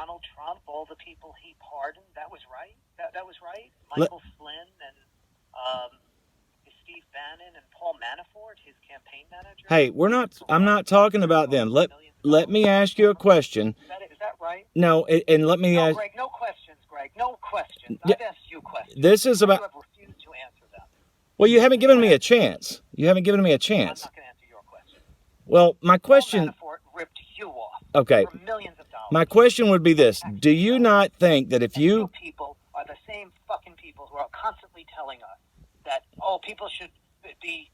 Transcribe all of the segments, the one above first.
Donald Trump, all the people he pardoned, that was right. That was right. Michael Flynn and Steve Bannon and Paul Manafort, his campaign manager. Hey, I'm not talking about them. Let me ask you a question. Is that right? No, and let me ask. Greg, no questions, Greg. No questions. I've asked you questions. This is about. You have refused to answer them. Well, you haven't given me a chance. I'm not going to answer your question. Well, my question. Paul Manafort ripped you off. Okay. For millions of dollars. My question would be this: do you not think that if you people are the same fucking people who are constantly telling us that people should be,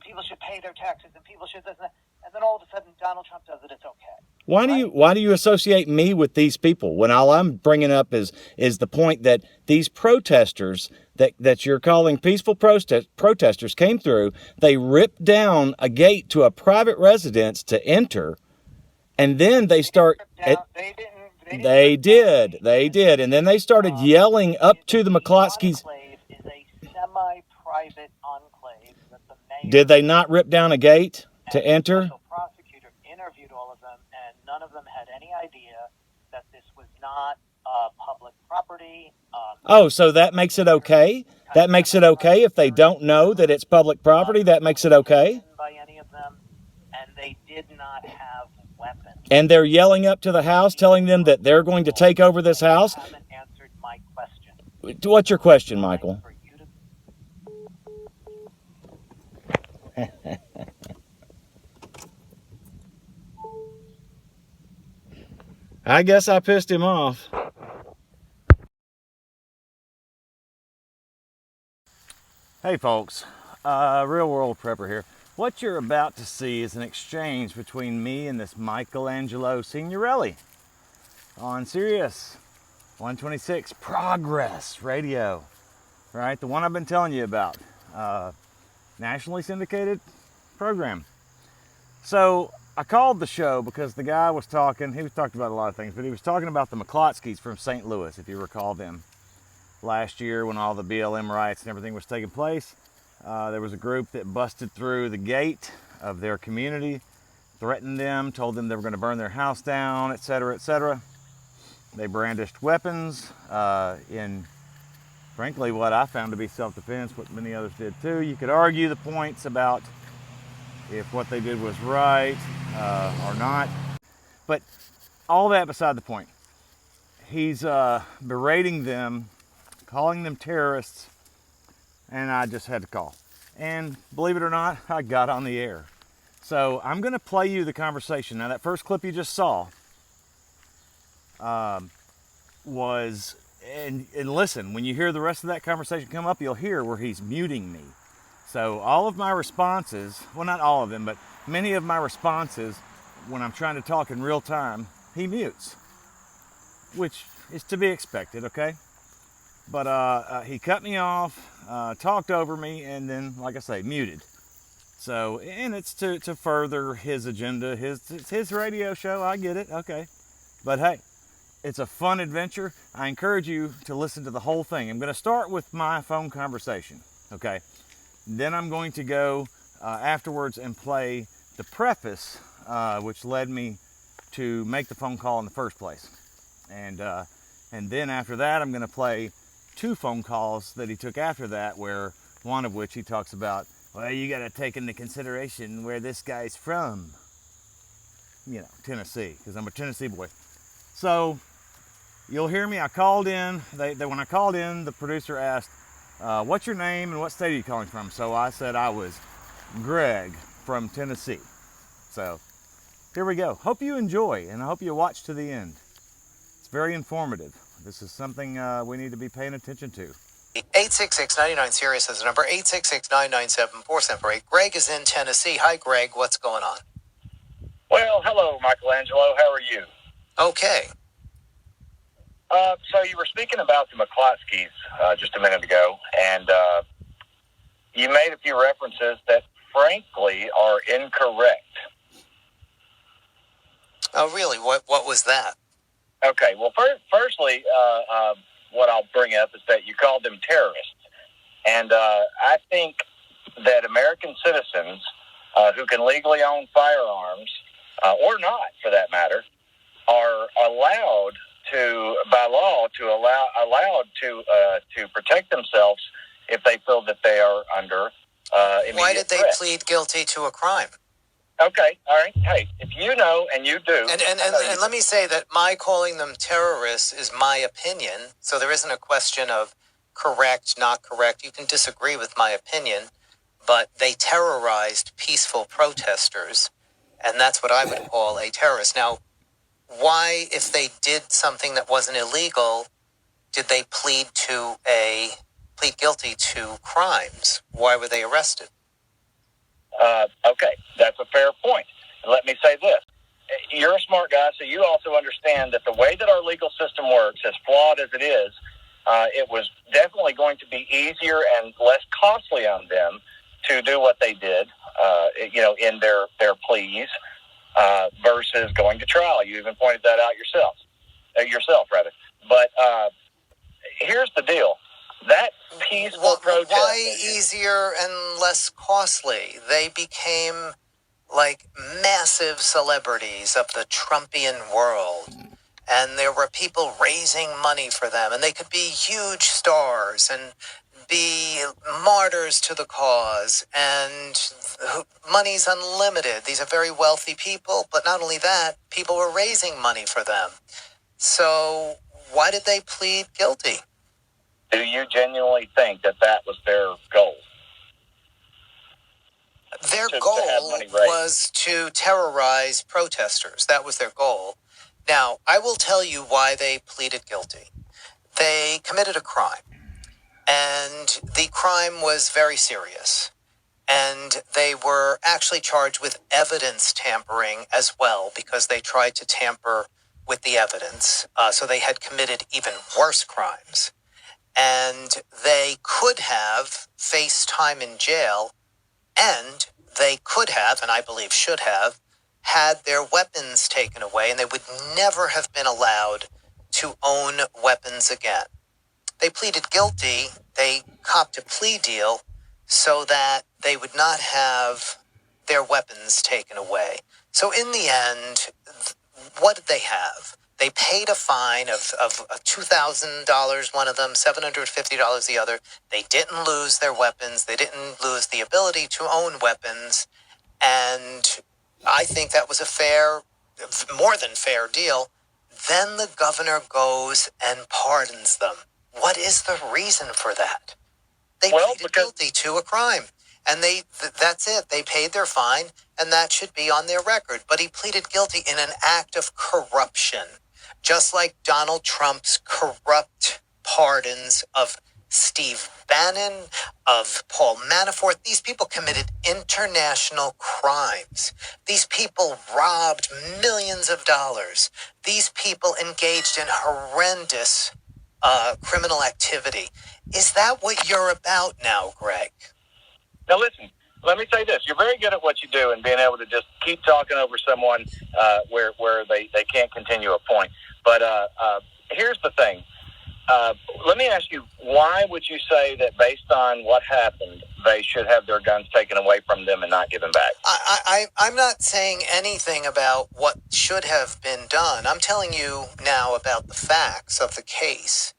people should pay their taxes and people should this and then all of a sudden Donald Trump does it, it's okay. Why do you associate me with these people when all I'm bringing up is the point that these protesters that you're calling peaceful protesters came through, they ripped down a gate to a private residence to enter, and then they start. They did, and then they started yelling up to the McCloskeys. Is a semi-private enclave that the mayor. Did they not rip down a gate to enter? The prosecutor interviewed all of them, and none of them had any idea that this was not public property. So that makes it okay? That makes it okay if they don't know that it's public property? That makes it okay? By any of them, and they did not have weapons. And they're yelling up to the house, telling them that they're going to take over this house? You haven't answered my question. What's your question, Michael? I guess I pissed him off. Hey folks, Real World Prepper here. What you're about to see is an exchange between me and this Michelangelo Signorelli on Sirius 126 Progress Radio, right? The one I've been telling you about, nationally syndicated program. So I called the show because the guy was talking, he was talking about a lot of things, but he was talking about the McCloskeys from St. Louis, if you recall them. Last year when all the BLM riots and everything was taking place, there was a group that busted through the gate of their community, threatened them, told them they were going to burn their house down, etc., etc. They brandished weapons in, frankly, what I found to be self-defense, what many others did too. You could argue the points about if what they did was right or not, but all that beside the point. He's berating them, calling them terrorists, and I just had to call. And believe it or not, I got on the air. So I'm going to play you the conversation. Now that first clip you just saw was, and listen, when you hear the rest of that conversation come up, you'll hear where he's muting me. So all of my responses, well not all of them, but many of my responses when I'm trying to talk in real time, he mutes, which is to be expected, okay? But he cut me off, talked over me, and then, like I say, muted. So, and it's to further his agenda, it's his radio show, I get it, okay. But hey, it's a fun adventure. I encourage you to listen to the whole thing. I'm going to start with my phone conversation, okay? Then I'm going to go afterwards and play the preface, which led me to make the phone call in the first place. And then after that, I'm going to play 2 phone calls that he took after that, where one of which he talks about, well, you got to take into consideration where this guy's from. You know, Tennessee, because I'm a Tennessee boy. So you'll hear me. I called in. When I called in, the producer asked, what's your name and what state are you calling from? So I said I was Greg from Tennessee. So here we go. Hope you enjoy, and I hope you watch to the end. It's very informative. This is something we need to be paying attention to. 866-99-SIRIUS is the number, 866-997-4748. Greg is in Tennessee. Hi, Greg. What's going on? Well, hello, Michelangelo. How are you? Okay. So you were speaking about the McCloskeys just a minute ago, and you made a few references that, frankly, are incorrect. Oh, really? What was that? Okay, well, firstly, what I'll bring up is that you called them terrorists. And I think that American citizens who can legally own firearms, or not for that matter, are allowed to, by law, allowed to protect themselves if they feel that they are under immediate Why did they threat. plead guilty to a crime? Okay, all right. Hey, if you know and you do, And let me say that my calling them terrorists is my opinion, so there isn't a question of correct, not correct. You can disagree with my opinion, but they terrorized peaceful protesters, and that's what I would call a terrorist. Now, why, if they did something that wasn't illegal, did they plead guilty to crimes? Why were they arrested? Okay, that's a fair point. And let me say this. You're a smart guy, so you also understand that the way that our legal system works, as flawed as it is, it was definitely going to be easier and less costly on them to do what they did, in their pleas, versus going to trial. You even pointed that out yourself. But here's the deal. That peaceful protest. Why easier and less costly? They became like massive celebrities of the Trumpian world. And there were people raising money for them. And they could be huge stars and be martyrs to the cause. And money's unlimited. These are very wealthy people. But not only that, people were raising money for them. So why did they plead guilty? Do you genuinely think that was their goal? Their goal was to terrorize protesters. That was their goal. Now, I will tell you why they pleaded guilty. They committed a crime, and the crime was very serious. And they were actually charged with evidence tampering as well, because they tried to tamper with the evidence. So they had committed even worse crimes. And they could have faced time in jail, and they could have, and I believe should have, had their weapons taken away, and they would never have been allowed to own weapons again. They pleaded guilty. They copped a plea deal so that they would not have their weapons taken away. So in the end, what did they have? They paid a fine of $2,000, one of them, $750 the other. They didn't lose their weapons. They didn't lose the ability to own weapons. And I think that was a more than fair deal. Then the governor goes and pardons them. What is the reason for that? They pleaded guilty to a crime. And that's it. They paid their fine, and that should be on their record. But he pleaded guilty in an act of corruption, just like Donald Trump's corrupt pardons of Steve Bannon, of Paul Manafort. These people committed international crimes. These people robbed millions of dollars. These people engaged in horrendous criminal activity. Is that what you're about now, Greg? Now listen, let me say this. You're very good at what you do and being able to just keep talking over someone where they can't continue a point. But here's the thing. Let me ask you, why would you say that based on what happened, they should have their guns taken away from them and not given back? I'm not saying anything about what should have been done. I'm telling you now about the facts of the case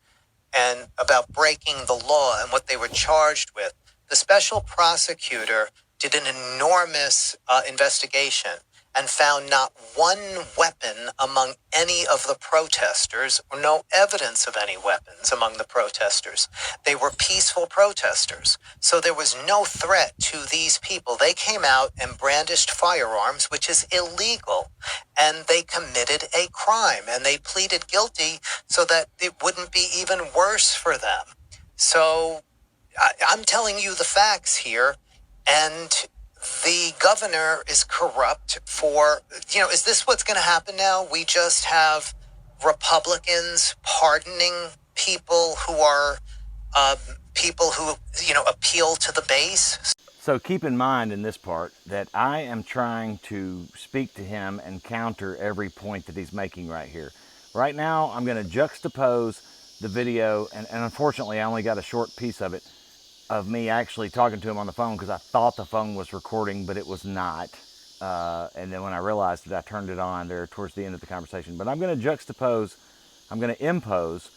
and about breaking the law and what they were charged with. The special prosecutor did an enormous investigation and found not one weapon among any of the protesters, or no evidence of any weapons among the protesters. They were peaceful protesters, so there was no threat to these people. They came out and brandished firearms, which is illegal, and they committed a crime, and they pleaded guilty so that it wouldn't be even worse for them. So I'm telling you the facts here, and the governor is corrupt is this what's going to happen now? We just have Republicans pardoning people who are people who, appeal to the base. So keep in mind in this part that I am trying to speak to him and counter every point that he's making right here. Right now, I'm going to juxtapose the video, and unfortunately, I only got a short piece of it, of me actually talking to him on the phone because I thought the phone was recording, but it was not. and then when I realized it, I turned it on there towards the end of the conversation. But I'm going to impose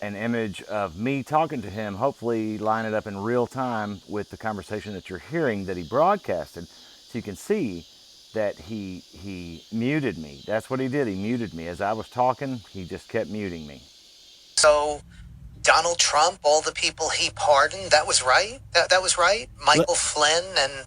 an image of me talking to him, hopefully line it up in real time with the conversation that you're hearing that he broadcasted, so you can see that he muted me. That's what he did. He muted me. As I was talking, he just kept muting me. So Donald Trump, all the people he pardoned, that was right? That was right? Michael Flynn and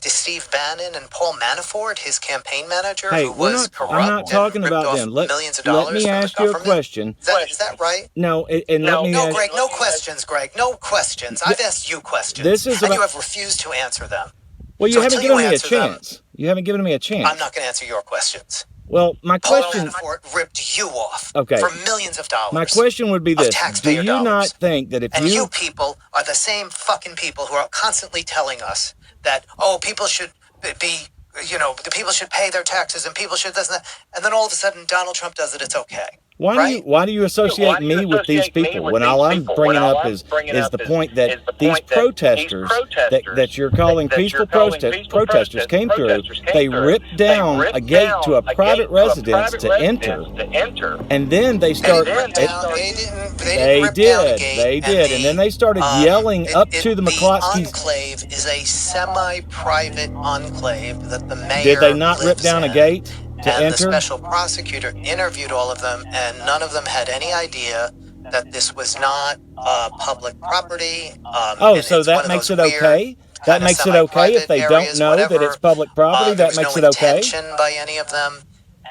Steve Bannon and Paul Manafort, his campaign manager, who was corrupt. I'm not talking about them. Millions of dollars. Let me ask you a question. Is that right? No, Greg, no questions, Greg. No questions. I've asked you questions. And you have refused to answer them. Well, you haven't given me a chance. You haven't given me a chance. I'm not going to answer your questions. Well, my question... Paul Manafort ripped you off for millions of dollars. My question would be this. Do you not think that if and you people are the same fucking people who are constantly telling us that, people should be, people should pay their taxes and people should this and that, and then all of a sudden Donald Trump does it, it's okay. Why do you associate me with these people when all I'm bringing up is the point that these protesters that you're calling peaceful protesters came through, they ripped down a gate to a private residence to enter, and then they start... They did, and then they started yelling up to the McCloskey. The enclave is a semi-private enclave that the mayor Did they not rip down a gate to enter? The special prosecutor interviewed all of them, and none of them had any idea that this was not public property. So that makes it okay? That makes it okay if they don't know that it's public property? That makes it okay? There was no intention by any of them,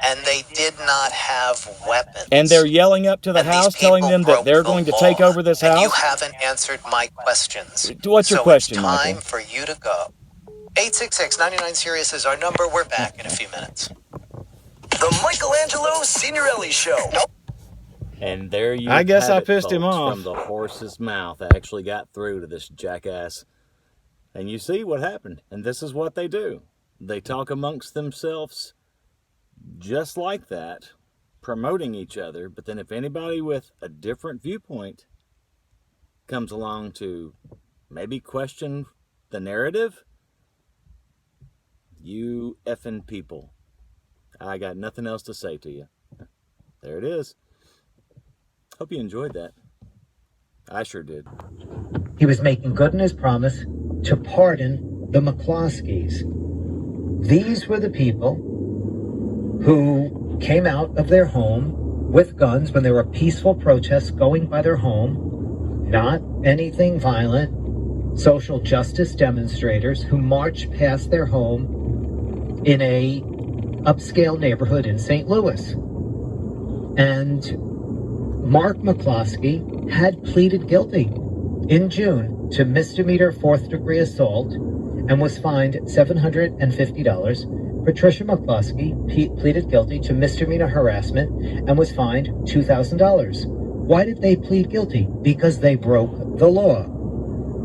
and they did not have weapons. And they're yelling up to the house, telling them that they're going to take over this house? And you haven't answered my questions. What's your question, Michael? So Michael? it's time for you to go. 866-99-SIRIUS is our number. We're back in a few minutes. The Michelangelo Signorelli Show. And there you I guess have I it, pissed him folks, off. From the horse's mouth. I actually got through to this jackass. And you see what happened. And this is what they do. They talk amongst themselves just like that, promoting each other. But then if anybody with a different viewpoint comes along to maybe question the narrative, you effing people. I got nothing else to say to you. There it is. Hope you enjoyed that. I sure did. He was making good on his promise to pardon the McCloskeys. These were the people who came out of their home with guns when there were peaceful protests going by their home, not anything violent, social justice demonstrators who marched past their home in a upscale neighborhood in St. Louis. And Mark McCloskey had pleaded guilty in June to misdemeanor fourth-degree assault and was fined $750. Patricia McCloskey pleaded guilty to misdemeanor harassment and was fined $2,000. Why did they plead guilty? Because they broke the law.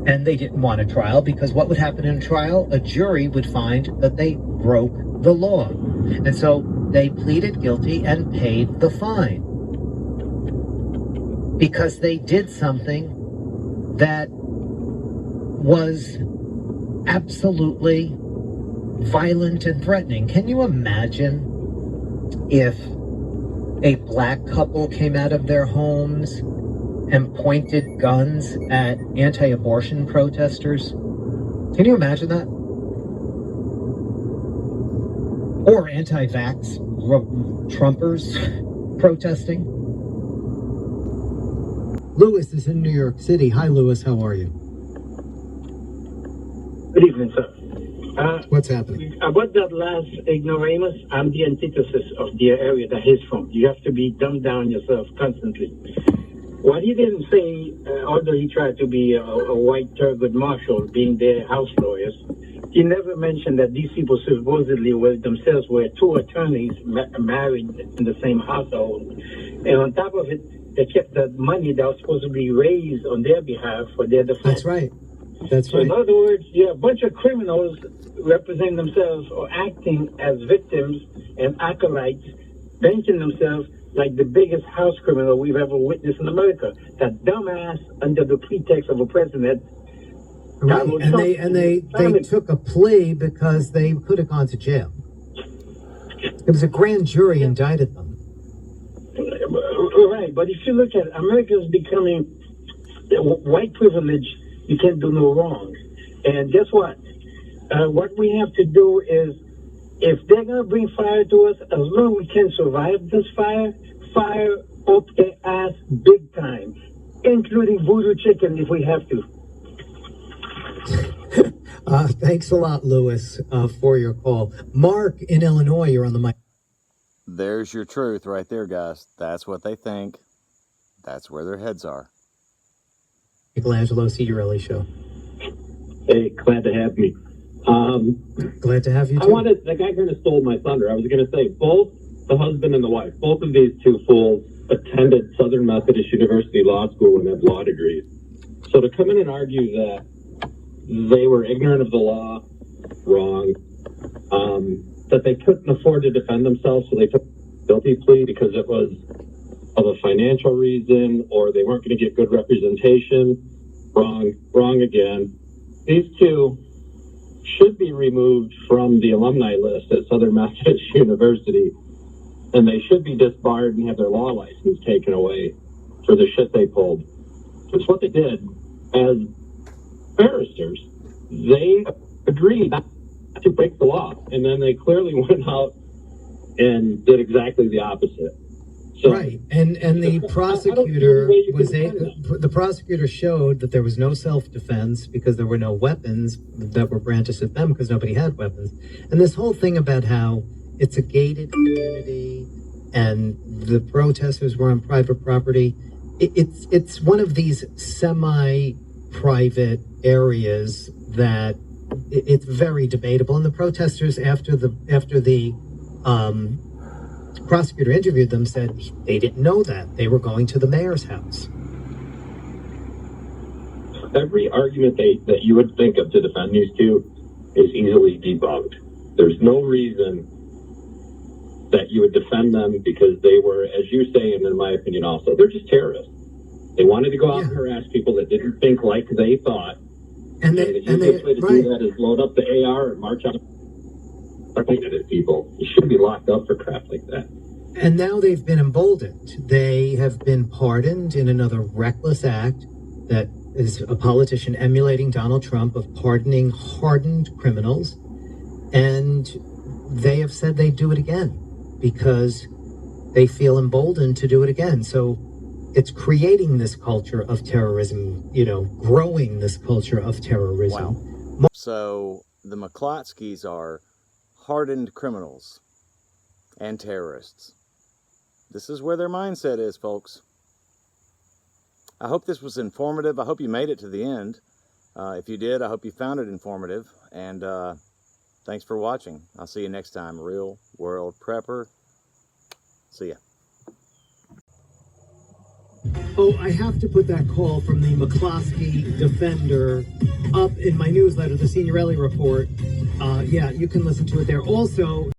And they didn't want a trial, because what would happen in a trial? A jury would find that they broke the law. And so they pleaded guilty and paid the fine. Because they did something that was absolutely violent and threatening. Can you imagine if a black couple came out of their homes and pointed guns at anti-abortion protesters? Can you imagine that? Or anti-vax Trumpers protesting? Lewis is in New York City. Hi, Lewis. How are you? Good evening, sir. What's happening? About that last ignoramus, I'm the antithesis of the area that he's from. You have to be dumbed down yourself constantly. What he didn't say, although he tried to be a white Thurgood Marshall, being their house lawyers, he never mentioned that these people supposedly were themselves were two attorneys married in the same household. And on top of it, they kept the money that was supposed to be raised on their behalf for their defense. That's right. That's right. In other words, you have a bunch of criminals representing themselves or acting as victims and acolytes, benching themselves like the biggest house criminal we've ever witnessed in America. That dumbass, under the pretext of a president, Right, Donald and Trump they family. took a plea because they could have gone to jail. It was a grand jury indicted them. Right, but if you look at America's becoming white privilege, you can't do no wrong. And guess what? What we have to do is, if they're gonna bring fire to us, as long as we can survive this fire up their ass big time, including voodoo chicken if we have to. Thanks a lot, Lewis, for your call. Mark in Illinois, you're on the mic. There's your truth right there, guys. That's what they think. That's where their heads are. Michelangelo Signorelli Show. Hey, glad to have me. Glad to have you, too. The guy kind of stole my thunder. I was going to say, both the husband and the wife, both of these two fools attended Southern Methodist University Law School and have law degrees. So to come in and argue that they were ignorant of the law, wrong, that they couldn't afford to defend themselves, so they took a guilty plea because it was of a financial reason, or they weren't going to get good representation, wrong again. These two should be removed from the alumni list at Southern Methodist University, and they should be disbarred and have their law license taken away for the shit they pulled. It's what they did as barristers. They agreed not to break the law, and then they clearly went out and did exactly the opposite. So, right, and the prosecutor the prosecutor showed that there was no self-defense because there were no weapons that were brandished at them because nobody had weapons. And this whole thing about how it's a gated community and the protesters were on private property, it's one of these semi-private areas that it's very debatable. And the protesters, after the prosecutor interviewed them, said they didn't know that. They were going to the mayor's house. Every argument that you would think of to defend these two is easily debunked. There's no reason that you would defend them because they were, as you say, and in my opinion also, they're just terrorists. They wanted to go out and harass people that didn't think like they thought. And the easiest way to do that is load up the AR and march out pointed at people. You should be locked up for crap like that. And now they've been emboldened. They have been pardoned in another reckless act that is a politician emulating Donald Trump of pardoning hardened criminals. And they have said they'd do it again because they feel emboldened to do it again. So it's creating this culture of terrorism, growing this culture of terrorism. Wow. So the McCloskeys are hardened criminals and terrorists. This is where their mindset is, folks. I hope this was informative. I hope you made it to the end. If you did, I hope you found it informative. And thanks for watching. I'll see you next time. Real World Prepper. See ya. Oh, I have to put that call from the McCloskey defender up in my newsletter, the Signorelli Report. Yeah, you can listen to it there. Also,